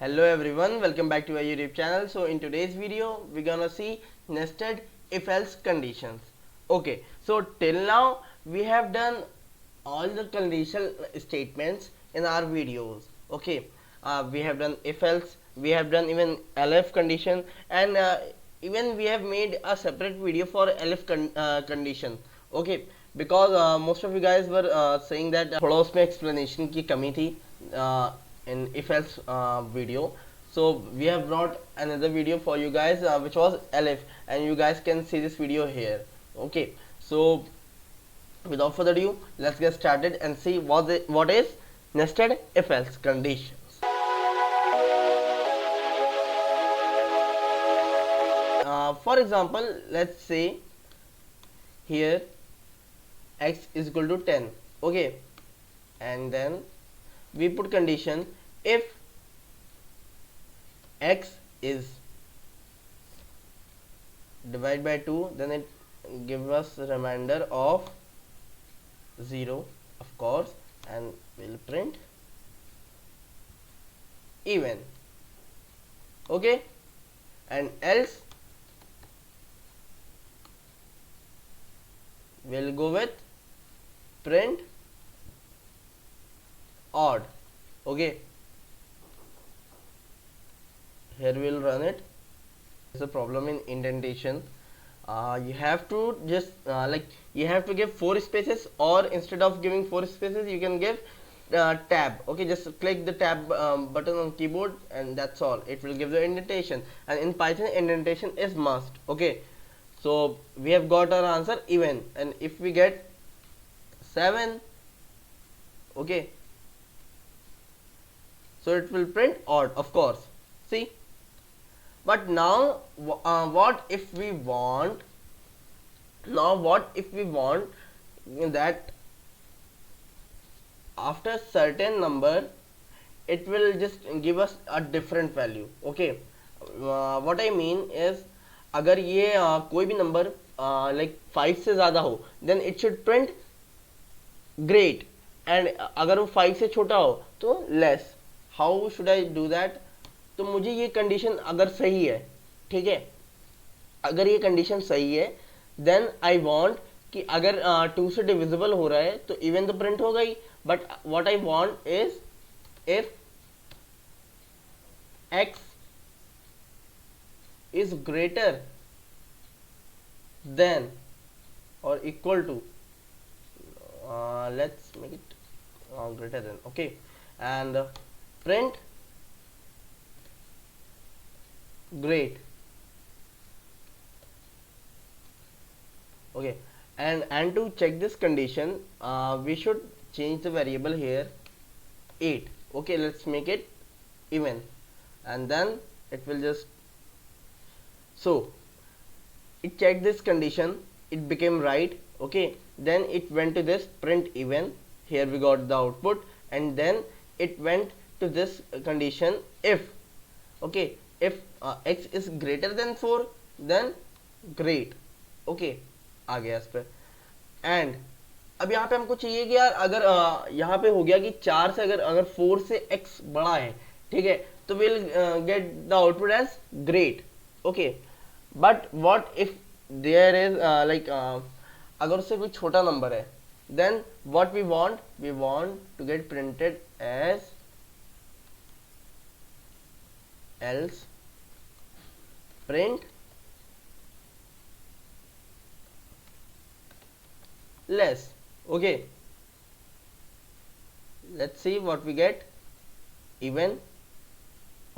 Hello everyone, welcome back to our YouTube channel. So in today's video we're gonna see nested if else conditions. Okay, so till now we have done all the conditional statements in our videos. Okay, we have done if else, we have done even elif condition, and even we have made a separate video for elif condition. Okay, because most of you guys were saying that थोड़ा उसमें explanation की कमी थी in if else video. So we have brought another video for you guys which was elif, and you guys can see this video here. Okay, so without further ado, let's get started and see what is nested if else conditions. For example, let's say here x is equal to 10. Okay, and then we put condition if x is divided by 2, then it gives us a remainder of 0, of course, and we'll print even. Okay, and else we'll go with print odd. Okay, here we'll run it. There's a problem in indentation. You have to just you have to give 4 spaces, or instead of giving 4 spaces you can give tab. Okay, just click the tab button on keyboard and that's all. It will give the indentation, and in Python indentation is must. Okay, so we have got our answer even, and if we get 7, okay, so it will print odd, of course. See, but now what if we want that after certain number it will just give us a different value. Okay, what I mean is अगर ये कोई भी number like 5 से ज़्यादा हो, then it should print great, and अगर वो 5 से छोटा हो तो less. How should I do that? तो मुझे ये कंडीशन अगर सही है, ठीक है, अगर ये कंडीशन सही है, देन आई वांट कि अगर 2 से डिविजिबल हो रहा है तो इवन तो प्रिंट होगा ही, but what I want is if x is greater than or equal to let's make it greater than. Okay, and print great. Okay, and to check this condition we should change the variable here 8. Okay, let's make it even, and then it will just, so it checked this condition, it became right. Okay, then it went to this print even, here we got the output, and then it went to this condition if, okay, if x is greater than 4, then great. Okay, आ गया इस पे, and अब यहाँ पे हमको चाहिए कि यार अगर यहाँ पे हो गया कि 4 से अगर 4 से x बड़ा है, ठीक है, तो will get the output as great. Okay, but what if there is अगर उससे कोई छोटा नंबर है, then what we want to get printed as else print less. Okay, let's see what we get. Even.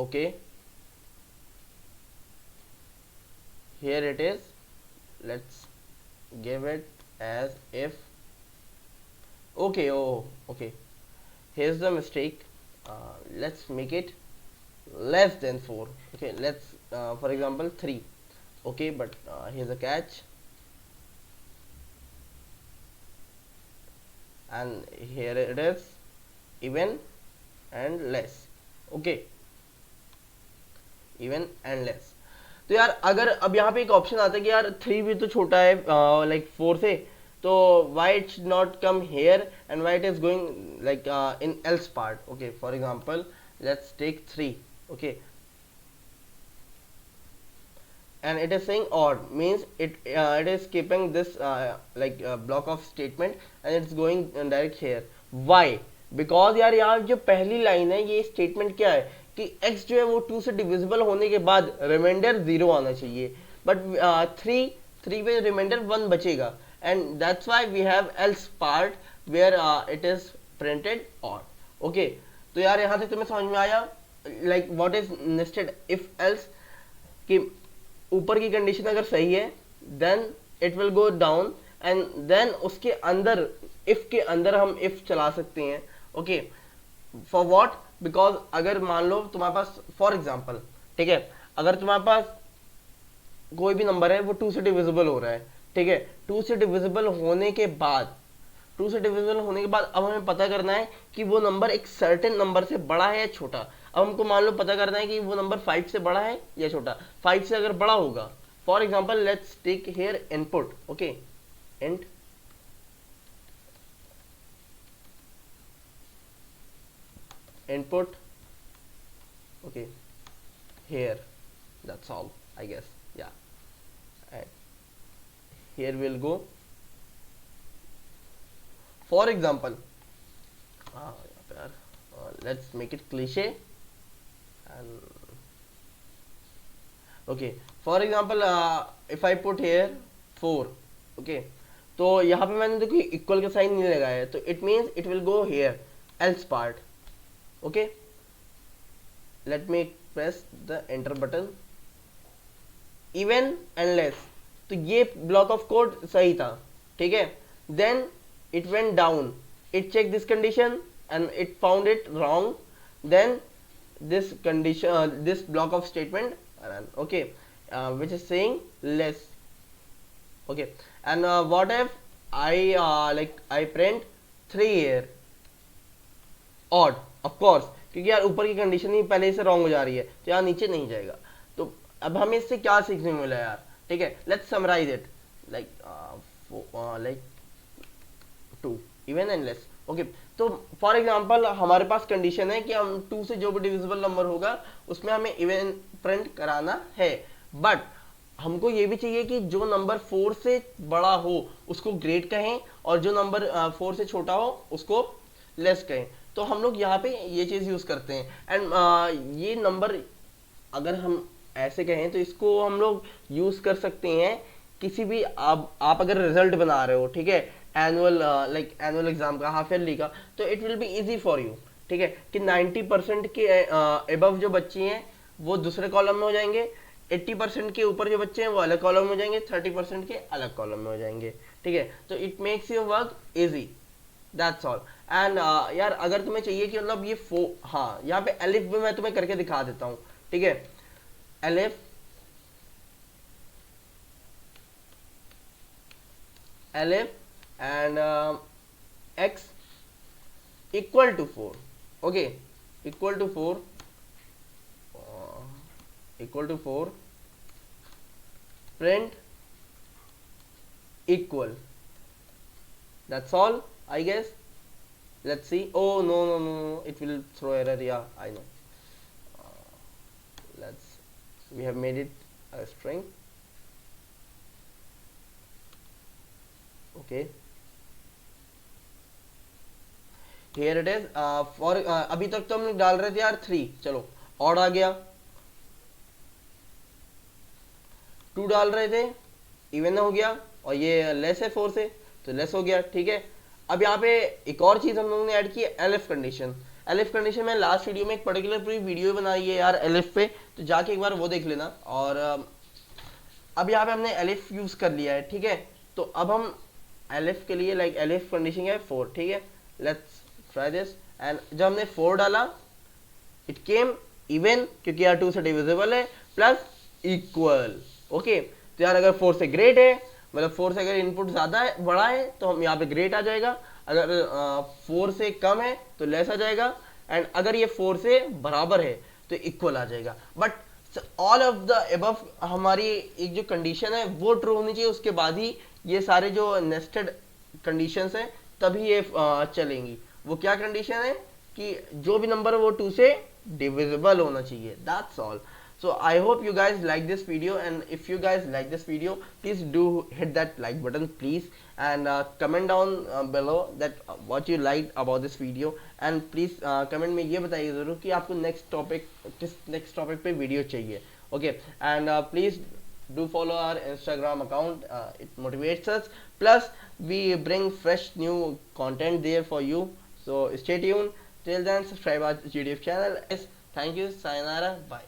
Okay, here it is. Let's give it as if. Okay, oh okay, here's the mistake. Let's make it less than 4. Okay, let's for example 3. Okay, but here's a catch, and here it is even and less. Okay, even and less. तो यार अगर अब यहाँ पे एक option आता है कि यार 3 भी तो छोटा है like 4 से, तो why it should not come here and why it is going like in else part. Okay, for example let's take 3. okay, and it is saying odd means it is keeping this block of statement and it's going direct here. Why? Because यार यहाँ जो पहली line है ये statement क्या है कि x जो है वो 2 से डिविजिबल होने के बाद रिमाइंडर 0 आना चाहिए, बट 3 पे रिमाइंडर 1 बचेगा, and that's why we have else part where it is printed odd. Okay, तो यार यहाँ तक तुम्हें समझ में आया like what is nested if else, कि ऊपर की कंडीशन अगर सही है then it will go down and then उसके अंदर इफ के अंदर हम इफ चला सकते हैं. Okay, for what? बिकॉज अगर मान लो तुम्हारे पास फॉर एग्जांपल, ठीक है, अगर तुम्हारे पास कोई भी नंबर है वो 2 से डिविजिबल हो रहा है, ठीक है, 2 से डिविजिबल होने के बाद अब हमें पता करना है कि वो नंबर एक सर्टेन नंबर से बड़ा है या छोटा. अब हमको मान लो पता करना है कि वो नंबर 5 से बड़ा है या छोटा. 5 से अगर बड़ा होगा, for example let's take here input. Okay, int input, okay, here, that's all I guess, yeah, and here we'll go for example, let's make it cliche and okay, for example if I put here 4, okay, तो यहाँ पे मैंने देखो equal का sign नहीं लगाया है, तो it means it will go here else part. Okay, let me press the enter button. Even and less, तो ये block of code सही था, ठीक है, then it went down, it checked this condition and it found it wrong, then this condition this block of statement ran. Okay, which is saying less. Okay, and what if I print 3 here odd, of course, क्योंकि यार ऊपर की condition ही पहले से wrong हो जा रही है तो यार नीचे नहीं जाएगा. तो अब हमें इससे क्या सीखने मिला यार, ठीक है, let's summarise it like 2 even and less. Okay, तो फॉर एग्जांपल हमारे पास कंडीशन है कि हम 2 से जो भी डिविजिबल नंबर होगा उसमें हमें इवन प्रिंट कराना है, बट हमको ये भी चाहिए कि जो नंबर 4 से बड़ा हो उसको ग्रेट कहें और जो नंबर 4 से छोटा हो उसको लेस कहें. तो हम लोग यहाँ पे ये चीज़ यूज़ करते हैं, एंड ये नंबर अगर हम ऐसे कहें तो इसको हम लोग यूज़ कर सकते हैं किसी भी आप अगर रिजल्ट बना रहे हो, ठीक है, एनुअल एग्जाम का, हाफ ईयरली का, तो it will be easy for you, ठीक है, कि 90% के एबव जो बच्चे हैं वो दूसरे कॉलम में हो जाएंगे, 80% के ऊपर जो बच्चे हैं वो अलग कॉलम में हो जाएंगे, 30% के अलग कॉलम में हो जाएंगे, ठीक है. तो it makes your work easy, that's all. And यार अगर तुम्हें चाहिए कि मतलब ये हाँ, यहाँ पे एलिफ भी मैं तुम्हें करके दिखा देता हूँ, ठीक है, elif and x equal to 4. Okay, equal to 4 print equal, that's all I guess. Let's see. Oh no, it will throw error. Yeah, I know. We have made it a string. Okay, here it is. For अभी तक तो हम लोग डाल रहे थे यार 3, चलो odd आ गया, 2 डाल रहे थे even हो गया, और ये लेस है 4 से तो लेस हो गया, ठीक है. अब यहाँ पे एक और चीज हम लोगों ने ऐड की है, एलिफ कंडीशन. एलिफ कंडीशन में लास्ट वीडियो में एक पर्टिकुलर पूरी वीडियो बनाई है यार एलिफ पे, तो जाके एक बार वो देख लेना. और अब यहाँ पे हमने एलिफ यूज कर लिया है, ठीक है. तो अब हम एलिफ के लिए एलिफ कंडीशन है 4, ठीक है. लेट्स ट्राई दिस, एंड जब हमने 4 डाला इट केम इवन, क्योंकि यार 2 से डिविजिबल है, प्लस इक्वल. ओके, तो यार अगर 4 से ग्रेट है, मतलब 4 से अगर इनपुट ज्यादा है, बड़ा है, तो हम यहाँ पे ग्रेट आ जाएगा, अगर 4 से कम है तो लेस आ जाएगा, एंड अगर ये 4 से बराबर है तो इक्वल आ जाएगा. But all of the above हमारी एक जो कंडीशन है वो ट्रू होनी चाहिए, उसके बाद ही ये सारे जो नेस्टेड कंडीशंस हैं तभी ये चलेंगी. वो क्या कंडीशन है कि जो भी नंबर है वो 2 से divisible होना चाहिए. That's all. So I hope you guys like this video, and if you guys like this video, please do hit that like button please, and comment down below that what you liked about this video, and please comment में ये बताइए ज़रूर कि आपको next topic पे video चाहिए. Okay, and please do follow our Instagram account. It motivates us, plus we bring fresh new content there for you, so stay tuned. Till then, subscribe our YouTube channel. Thank you. Sayonara. Bye.